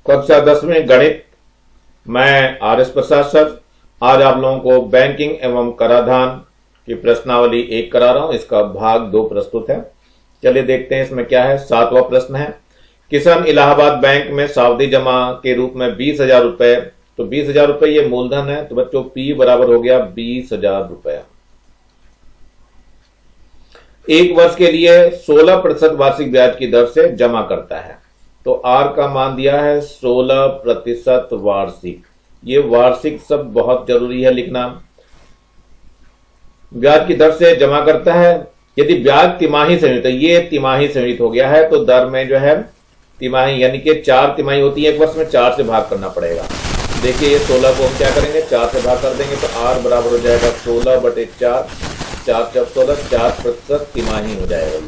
कक्षा 10वीं गणित। मैं आर.एस. प्रसाद सर आज आप लोगों को बैंकिंग एवं कराधान की प्रश्नावली 1 करा रहा हूं। इसका भाग 2 प्रस्तुत है। चलिए देखते हैं इसमें क्या है। 7वां प्रश्न है, किसान इलाहाबाद बैंक में सावधि जमा के रूप में 20,000 रुपए, तो 20,000 रुपए ये मूलधन है, तो बच्चों P बराबर हो गया 20,000 रुपया। 1 वर्ष के लिए 16% वार्षिक ब्याज की दर से जमा करता है। तो R का मान दिया है 16% वार्षिक। ये वार्षिक शब्द बहुत जरूरी है लिखना। ब्याज की दर से जमा करता है। यदि ब्याज तिमाही संयुक्त है, ये तिमाही संयुक्त हो गया है, तो दर में जो है तिमाही यानी कि 4 तिमाही होती है 1 वर्ष में, 4 से भाग करना पड़ेगा। देखिए ये 16 को हम क्या करेंगे, 4 से भाग कर देंगे, तो R बराबर हो जाएगा 16/4, 4 × 16, 4% तिमाही हो जाएगा।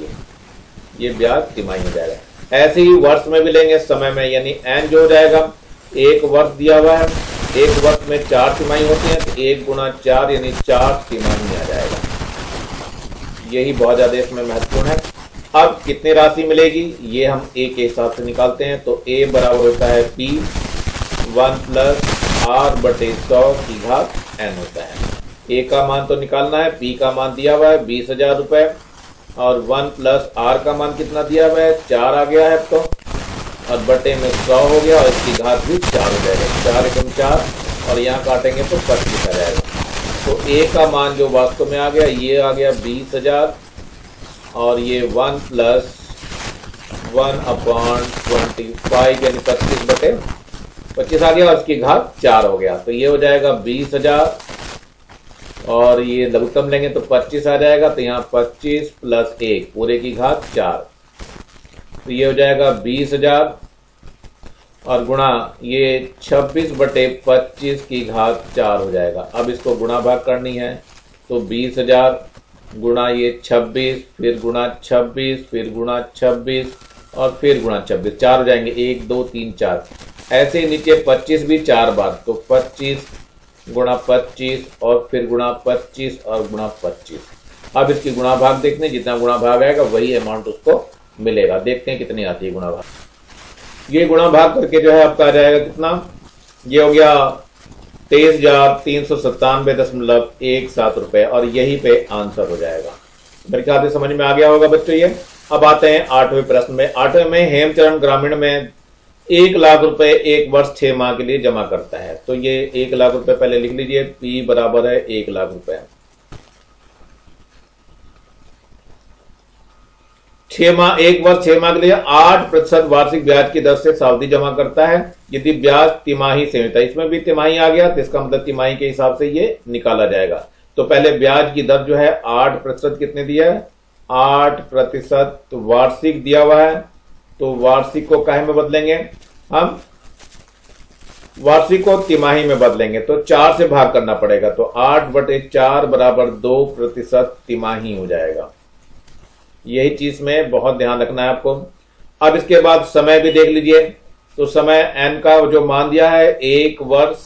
ये ब्याज तिमाही हो जाएगा। ऐसे ही वर्ष में भी लेंगे, समय में, यानी N जो हो जाएगा, 1 वर्ष दिया हुआ है, 1 वर्ष में 4 तिमाही होती है, तो 1 × 4 यानी 4 तिमाही आ जाएगा। यही बहुत ज्यादा इसमें महत्वपूर्ण है। अब कितनी राशि मिलेगी ये हम A के हिसाब से निकालते हैं। तो A बराबर होता है P 1 + R/100 की घात N होता है। A का मान तो निकालना है, P का मान दिया हुआ है 20,000 रुपए, और 1 + R का मान कितना दिया हुआ है, 4 आ गया है अब तो, और बटे में 100 हो गया, और इसकी घात भी 4 हो जाएगा। 4 × 4, और यहाँ काटेंगे तो 25 आ जाएगा। तो A का मान जो वास्तव में आ गया, ये आ गया 20,000, और ये 1 + 1/25 यानी 25/25 आ गया, और इसकी घात 4 हो गया। तो ये हो जाएगा 20,000, और ये लघुत्तम लेंगे तो 25 आ जाएगा, तो यहाँ 25 + 1 पूरे की घात 4, तो ये हो जाएगा 20,000, और गुणा ये 26/25 की घात 4 हो जाएगा। अब इसको गुणा भाग करनी है, तो 20,000 गुणा ये 26, फिर गुणा 26, फिर गुणा 26, और फिर गुणा 26, 4 हो जाएंगे, 1 2 3 4। ऐसे नीचे 25 भी 4 बार, तो 25 गुणा 25, और फिर गुणा 25, और गुणा 25। अब इसकी गुणा भाग देखते हैं, जितना गुणा भाग आएगा वही अमाउंट उसको मिलेगा। देखते हैं कितनी आती है गुणा भाग। ये गुणा भाग करके जो है आपका आ जाएगा कितना, ये हो गया 23,397.17 रुपए, और यही पे आंसर हो जाएगा। मेरे ख्याल से समझ में आ गया होगा बच्चों ये। अब आते हैं 8वें प्रश्न में। 8वें में हेमचरण ग्रामीण में 1 लाख रुपए 1 वर्ष 6 माह के लिए जमा करता है। तो ये 1 लाख रुपए पहले लिख लीजिए, P बराबर है 1 लाख रुपए। 6 माह 1 वर्ष 6 माह के लिए 8% वार्षिक ब्याज की दर से सावधि जमा करता है। यदि ब्याज तिमाही संयुक्त है, इसमें भी तिमाही आ गया, तो इसका मतलब तिमाही के हिसाब से ये निकाला जाएगा। तो पहले ब्याज की दर जो है 8% कितने दिया है, 8% वार्षिक दिया हुआ है। तो वार्षिक को काहे में बदलेंगे हम, वार्षिक को तिमाही में बदलेंगे, तो 4 से भाग करना पड़ेगा, तो 8/4 बराबर 2% तिमाही हो जाएगा। यही चीज में बहुत ध्यान रखना है आपको। अब इसके बाद समय भी देख लीजिए, तो समय N का जो मान दिया है 1 वर्ष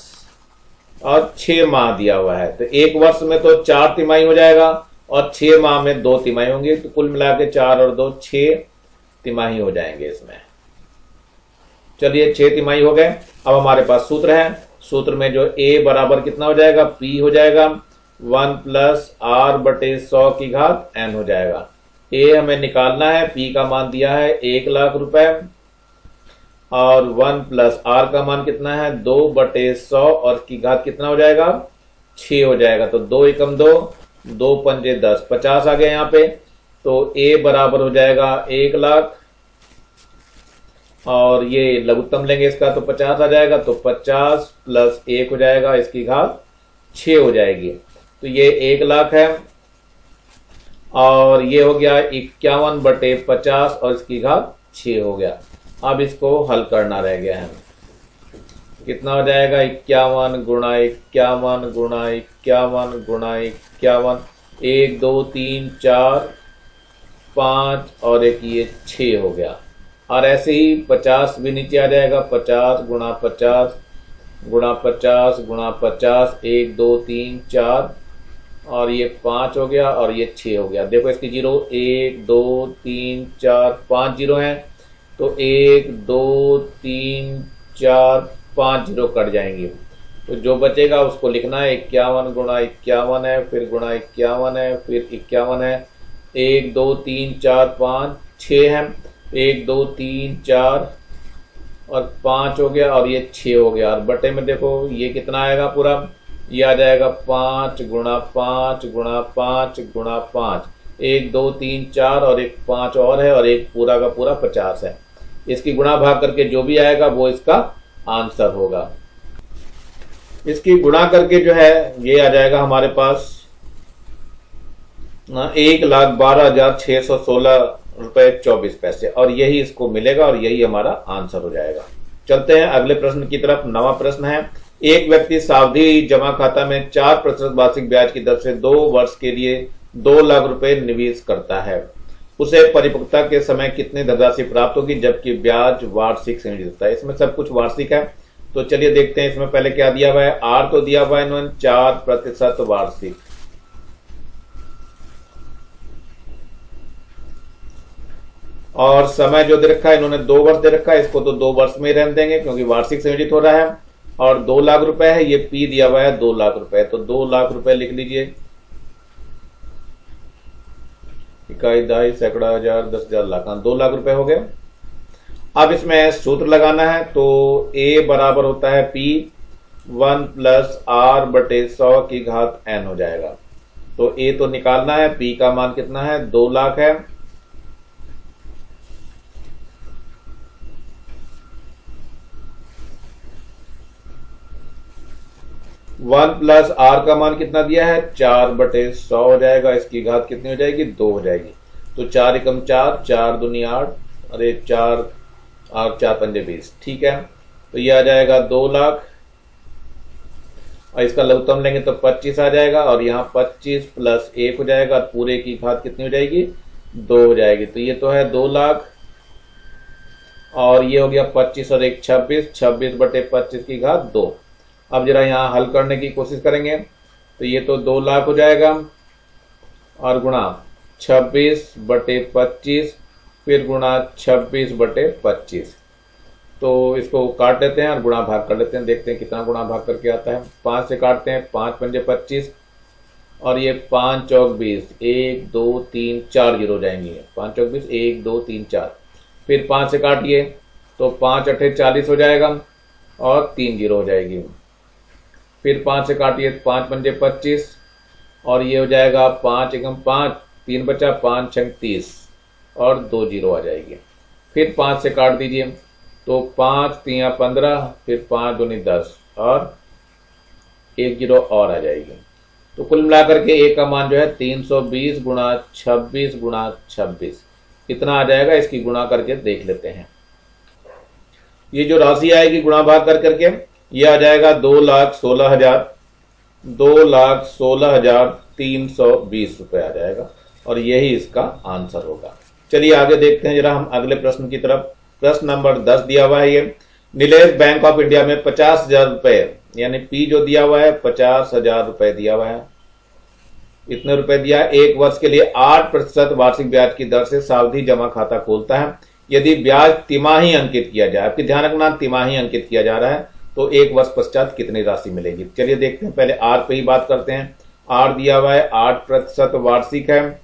और 6 माह दिया हुआ है। तो 1 वर्ष में तो 4 तिमाही हो जाएगा, और 6 माह में 2 तिमाही होंगे, तो कुल मिला के 4 और 2 6 तिमाही हो जाएंगे इसमें। चलिए 6 तिमाही हो गए। अब हमारे पास सूत्र है। सूत्र में जो A बराबर कितना हो जाएगा, P हो जाएगा 1 + R/100 की घात N हो जाएगा। A हमें निकालना है, P का मान दिया है 1 लाख रुपए, और 1 + R का मान कितना है 2/100, और की घात कितना हो जाएगा 6 हो जाएगा। तो 2 × 2 2 × 5 10, 50 आ गया यहाँ पे। तो A बराबर हो जाएगा 1 लाख, और ये लघुत्तम लेंगे इसका तो 50 आ जाएगा, तो 50 + 1 हो जाएगा, इसकी घात 6 हो जाएगी। तो ये 1 लाख है, और ये हो गया 51/50, और इसकी घात 6 हो गया। अब इसको हल करना रह गया है। कितना हो जाएगा 51 × 51 × 51 × 51, 1 2 3 4 5, और एक ये 6 हो गया। और ऐसे ही 50 भी नीचे आ जाएगा, 50 × 50 × 50 × 50, 1 2 3 4, और ये 5 हो गया, और ये 6 हो गया। देखो इसकी जीरो 1 2 3 4 5 जीरो हैं, तो 1 2 3 4, 5 जीरो कट जाएंगे। तो जो बचेगा उसको लिखना है 51 गुणा 51 है, फिर गुणा 51 है, फिर 51 है। 1 2 3 4 5 6 है। 1 2 3 4 और 5 हो गया और ये 6 हो गया। और बटे में देखो ये कितना आएगा पूरा, ये आ जाएगा 5 गुणा 5 गुणा 5 गुणा 5। 1 2 3 4 और एक 5 और है और एक पूरा का पूरा 50 है। इसकी गुणा भाग करके जो भी आएगा वो इसका आंसर होगा। इसकी गुणा करके जो है ये आ जाएगा हमारे पास 1,12,616 रुपए 24 पैसे और यही इसको मिलेगा और यही हमारा आंसर हो जाएगा। चलते हैं अगले प्रश्न की तरफ। नवा प्रश्न है, एक व्यक्ति सावधि जमा खाता में 4% वार्षिक ब्याज की दर से 2 वर्ष के लिए 2 लाख रुपए निवेश करता है। उसे परिपक्वता के समय कितनी धनराशि प्राप्त होगी जबकि ब्याज वार्षिक संयोजित है। इसमें सब कुछ वार्षिक है। तो चलिए देखते हैं इसमें पहले क्या दिया हुआ है। आर तो दिया हुआ है इन्होंने 4% वार्षिक, और समय जो दे रखा है इन्होंने 2 वर्ष दे रखा है। इसको तो 2 वर्ष में ही रहने देंगे क्योंकि वार्षिक संयोजित हो रहा है। और 2 लाख रुपए है, ये पी दिया हुआ है 2 लाख रुपए, तो 2 लाख रुपए लिख लीजिए। इकाई, दहाई, सैकड़ा, हजार, 10,000, लाख, 2 लाख रुपए हो गए। अब इसमें सूत्र लगाना है। तो ए बराबर होता है पी 1 प्लस आर बटे 100 की घात एन हो जाएगा। तो ए तो निकालना है, पी का मान कितना है 2 लाख है। वन प्लस आर का मान कितना दिया है 4/100 हो जाएगा। इसकी घात कितनी हो जाएगी 2 हो जाएगी। तो 4 एकम 4, 4 दूनी 8, अरे 4 और 4 पंजे 20, ठीक है। तो ये आ जाएगा 2 लाख और इसका लघुत्तम लेंगे तो 25 आ जाएगा और यहाँ 25 प्लस 1 हो जाएगा और पूरे की घात कितनी हो जाएगी 2 हो जाएगी। तो ये तो है 2 लाख और ये हो गया 25 और 1 26, 26/25 की घात 2। अब जरा यहाँ हल करने की कोशिश करेंगे। तो ये तो 2 लाख हो जाएगा और गुणा 26/25 फिर गुणा 26/25। तो इसको काट लेते हैं और गुणा भाग कर लेते हैं, देखते हैं कितना गुणा भाग करके आता है। 5 से काटते हैं, 5 पंजे 25 और ये 5 चौक 20, 1 2 3 4 जीरो जाएंगे। 5 चौक 20, 1 2 3 4, फिर 5 से काटिए तो 5 अठे 40 हो जाएगा और 3 जीरो हो जाएगी। फिर 5 से काटिए 5 पंजे 25 और ये हो जाएगा 5 एकम 5, 3 बचा, 5 छंग 30 और 2 जीरो आ जाएगी। फिर 5 से काट दीजिए तो 5 3 15, फिर 5 दूनी 10 और 1 जीरो और आ जाएगी। तो कुल मिलाकर के ए का मान जो है 320 गुणा 26 गुणा 26 इतना आ जाएगा। इसकी गुणा करके देख लेते हैं। ये जो राशि आएगी गुणा भाग कर करके ये आ जाएगा 2,16,320 रुपए आ जाएगा और यही इसका आंसर होगा। चलिए आगे देखते हैं जरा हम अगले प्रश्न की तरफ। प्रश्न नंबर 10 दिया हुआ है ये, नीलेश बैंक ऑफ इंडिया में 50,000 रुपए यानी पी जो दिया हुआ है 50,000 रुपए दिया हुआ है। इतने रुपए दिया है, 1 वर्ष के लिए 8% वार्षिक ब्याज की दर से सावधि जमा खाता खोलता है। यदि ब्याज तिमाही अंकित किया जाए, आपकी ध्यान रखना तिमाही अंकित किया जा रहा है, तो 1 वर्ष पश्चात कितनी राशि मिलेगी। चलिए देखते हैं, पहले आर पे ही बात करते हैं। आर दिया हुआ है 8% वार्षिक है,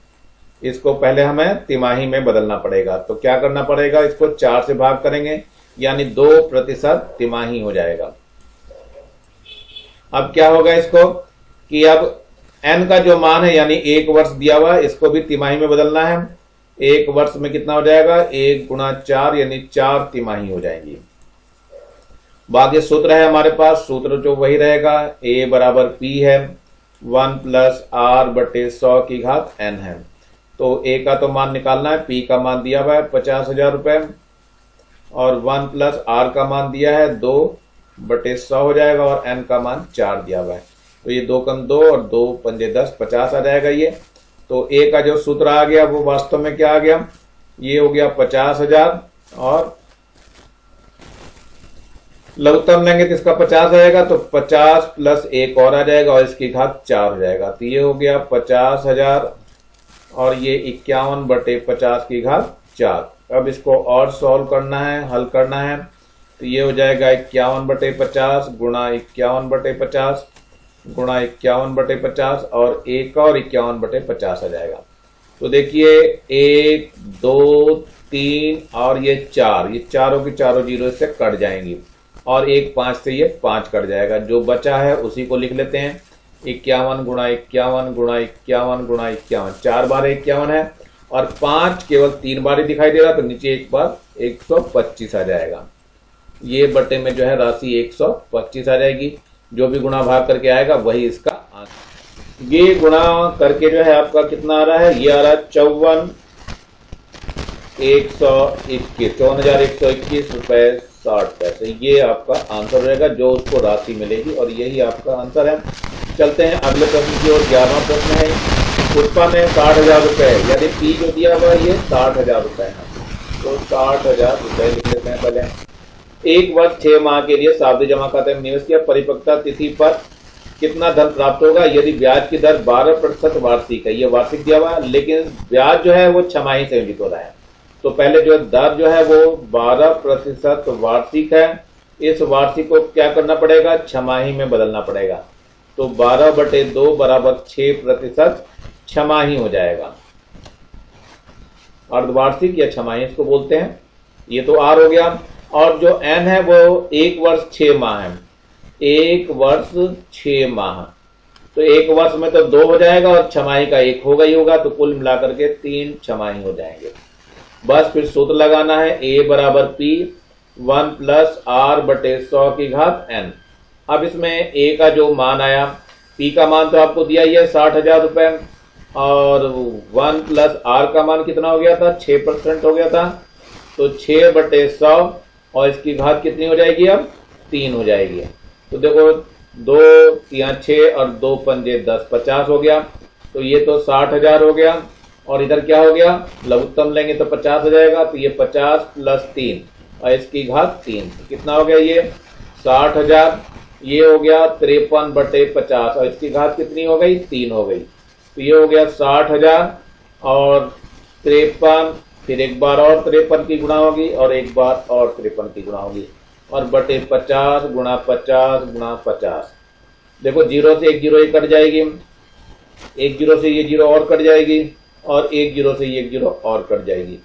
इसको पहले हमें तिमाही में बदलना पड़ेगा। तो क्या करना पड़ेगा, इसको 4 से भाग करेंगे यानी 2% तिमाही हो जाएगा। अब क्या होगा इसको कि अब एन का जो मान है यानी 1 वर्ष दिया हुआ है इसको भी तिमाही में बदलना है। 1 वर्ष में कितना हो जाएगा 1 गुणा 4 यानी 4 तिमाही हो जाएंगी। बाकी सूत्र है हमारे पास, सूत्र जो वही रहेगा, ए बराबर पी है 1 प्लस आर बटे 100 की घात एन है। तो ए का तो मान निकालना है, पी का मान दिया हुआ है 50,000 रुपए और 1 प्लस आर का मान दिया है 2/100 हो जाएगा और एन का मान 4 दिया हुआ है। तो ये 2 कम 2 और 2 पंजे 10, 50 आ जाएगा ये। तो ए का जो सूत्र आ गया वो वास्तव में क्या आ गया, ये हो गया 50,000 और लघुत्तम लेंगे तो इसका 50 आएगा तो 50 प्लस 1 और आ जाएगा और इसकी घात 4 हो जाएगा। तो ये हो गया 50,000 और ये 51/50 की घात 4। अब इसको और सॉल्व करना है, हल करना है। तो ये हो जाएगा 51/50 गुणा 51/50 गुणा 51/50 और एक और 51/50 आ जाएगा। तो देखिए 1 2 3 और ये 4, ये चारों की चारों जीरो से कट जाएंगी और एक 5 से ये 5 कट जाएगा। जो बचा है उसी को लिख लेते हैं 51 गुणा 51 गुणा 51 गुणा 51, 4 बार 51 है और 5 केवल 3 बार ही दिखाई दे रहा, तो नीचे एक बार 125 आ जाएगा। ये बटे में जो है राशि 125 आ जाएगी। जो भी गुणा भाग करके आएगा वही इसका आंसर। ये गुणा करके जो है आपका कितना आ रहा है, ये आ रहा है 54,121 रुपए 60 पैसे। ये आपका आंसर रहेगा जो उसको राशि मिलेगी और यही आपका आंसर है। चलते हैं अगले प्रश्न की ओर। 11वां प्रश्न है, पुष्पा ने 60,000 रुपए, यानी पी जो दिया हुआ है ये 60,000 रुपए है, तो 60,000 रुपए लिख लेते हैं पहले। एक वर्ष 6 माह के लिए सावधि जमा खाते में निवेश किया, परिपक्वता तिथि पर कितना धन प्राप्त होगा यदि ब्याज की दर 12% वार्षिक है। ये वार्षिक दिया हुआ है, लेकिन ब्याज जो है वो छमाही से विहित हो रहा है। तो पहले जो दर जो है वो 12% वार्षिक है। इस वार्षिक को क्या करना पड़ेगा, छमाही में बदलना पड़ेगा। तो 12/2 बराबर 6% छमाही हो जाएगा। अर्धवार्षिक या छमाही इसको बोलते हैं। ये तो आर हो गया। और जो एन है वो 1 वर्ष 6 माह है। 1 वर्ष 6 माह, तो 1 वर्ष में तो 2 हो जाएगा और छमाही का 1 होगा ही होगा, तो कुल मिलाकर के 3 छमाही हो जाएंगे। बस फिर सूत्र लगाना है, ए बराबर पी 1 + r/100n। अब इसमें ए का जो मान आया, पी का मान तो आपको दिया ही है 60,000 रुपए, और 1 + r का मान कितना हो गया था, 6% हो गया था। तो 6/100 और इसकी घात कितनी हो जाएगी, अब 3 हो जाएगी। तो देखो 2 3 6 और 2 पंजे 10, 50 हो गया। तो ये तो 60,000 हो गया और इधर क्या हो गया, लघुत्तम लेंगे तो 50 हो जाएगा। तो ये 50 + 3 और इसकी घात 3, तो कितना हो गया, ये 60,000। ये हो गया 53/50 और इसकी घात कितनी हो गई, 3 हो गई। तो ये हो गया 60,000 और 53, फिर एक बार और 53 की गुणा होगी और एक बार और 53 की गुणा होगी और बटे 50 गुणा 50 गुणा 50। देखो 0 से 1 0 कट जाएगी, 1 0 से ये 0 और कट जाएगी और 1 0 से ये 1 0 और कट जाएगी।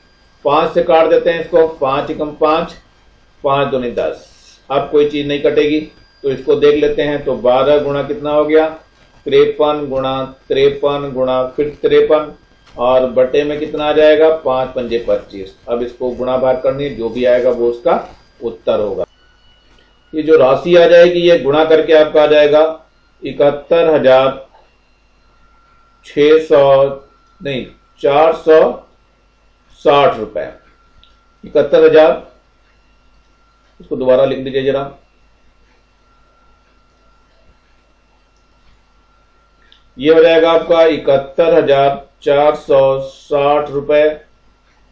5 से काट देते हैं इसको, 5 × 5, 5 दूनी 10। अब कोई चीज नहीं कटेगी तो इसको देख लेते हैं। तो 12 गुणा कितना हो गया, 53 गुणा 53 गुणा फिर 53 और बटे में कितना आ जाएगा, 5 पंजे 25। अब इसको गुणा भाग करनी है, जो भी आएगा वो उसका उत्तर होगा। ये जो राशि आ जाएगी ये गुणा करके आपका आ जाएगा 460 रुपए। 71,000, इसको दोबारा लिख लीजिए जरा। ये हो जाएगा आपका 71,460 रुपए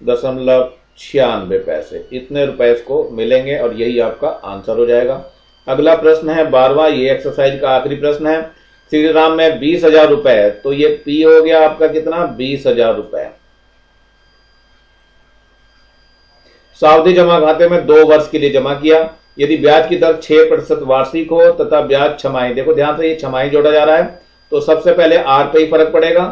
.96 इतने रुपए इसको मिलेंगे और यही आपका आंसर हो जाएगा। अगला प्रश्न है 12वां, ये एक्सरसाइज का आखिरी प्रश्न है। श्री राम में 20,000 रुपए है, तो ये पी हो गया आपका कितना, 20,000 रुपए। सावधि जमा खाते में 2 वर्ष के लिए जमा किया, यदि ब्याज की दर 6% वार्षिक हो तथा ब्याज छमाही, देखो ध्यान से ये छमाही जोड़ा जा रहा है, तो सबसे पहले आर पे ही फर्क पड़ेगा।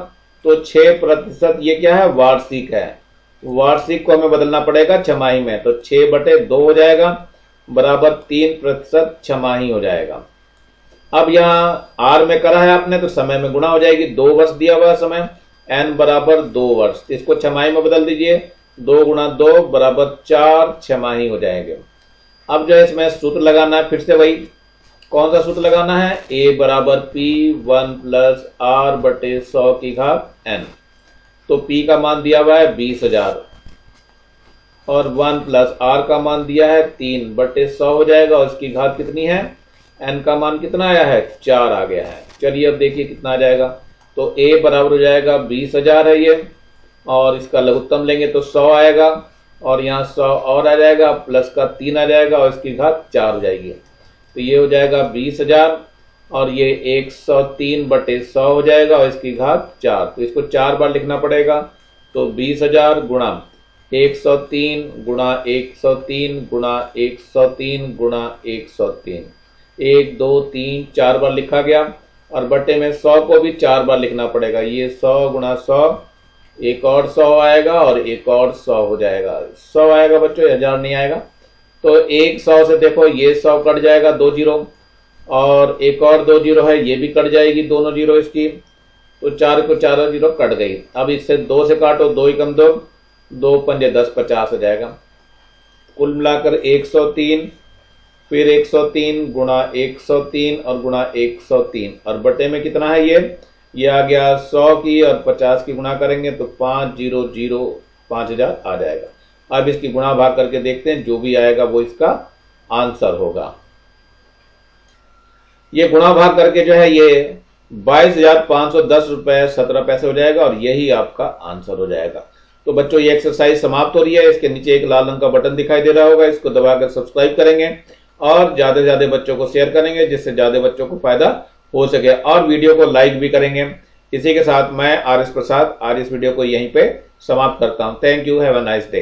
तो 6% ये क्या है, वार्षिक है। वार्षिक को हमें बदलना पड़ेगा छमाही में, तो 6/2 हो जाएगा बराबर 3% छमाही हो जाएगा। अब यहां आर में करा है आपने तो समय में गुणा हो जाएगी, 2 वर्ष दिया हुआ समय, एन बराबर 2 वर्ष, इसको छमाही में बदल दीजिए, 2 × 2 बराबर 4 छमाही हो जाएंगे। अब जो है इसमें सूत्र लगाना है, फिर से वही, कौन सा सूत्र लगाना है, ए बराबर पी 1 + r/100n। तो पी का मान दिया हुआ है 20,000 और 1 + r का मान दिया है 3/100 हो जाएगा और इसकी घात कितनी है, n का मान कितना आया है, 4 आ गया है। चलिए अब देखिए कितना आ जाएगा। तो a बराबर हो जाएगा 20,000 है ये, और इसका लघुत्तम लेंगे तो 100 आएगा और यहाँ 100 और आ जाएगा, प्लस का 3 आ जाएगा और इसकी घात 4 हो जाएगी। तो ये हो जाएगा 20,000 और ये 103/100 हो जाएगा और इसकी घात 4। तो इसको 4 बार लिखना पड़ेगा। तो 20,000 गुणा 103 गुणा 103 गुणा 103 गुणा 103, 1 2 3 4 बार लिखा गया। और बटे में 100 को भी 4 बार लिखना पड़ेगा। ये 100 गुणा 100, एक और 100 आएगा और एक और 100 हो जाएगा। 100 आएगा बच्चों, 1000 नहीं आएगा। तो एक 100 से देखो ये 100 कट जाएगा, 2 जीरो, और एक और 2 जीरो है, ये भी कट जाएगी, दोनों जीरो इसकी। तो 4 को 4 जीरो कट गई। अब इससे 2 से काटो, 2 एकम 2, 2 पंजे 10, 50 हो जाएगा। कुल मिलाकर 103, फिर 103 गुणा 103 और गुणा 103, और बटे में कितना है ये आ गया 100 की, और 50 की गुणा करेंगे तो 500, 5000 आ जाएगा। अब इसकी गुणा भाग करके देखते हैं, जो भी आएगा वो इसका आंसर होगा। ये गुणा भाग करके जो है ये 22,510 रुपए 17 पैसे हो जाएगा, और यही आपका आंसर हो जाएगा। तो बच्चों ये एक्सरसाइज समाप्त हो रही है। इसके नीचे एक लाल रंग का बटन दिखाई दे रहा होगा, इसको दबाकर सब्सक्राइब करेंगे और ज्यादा से ज्यादा बच्चों को शेयर करेंगे, जिससे ज्यादा बच्चों को फायदा हो सके, और वीडियो को लाइक भी करेंगे। इसी के साथ मैं आर एस प्रसाद आज इस वीडियो को यहीं पे समाप्त करता हूं। Thank you, have a nice day.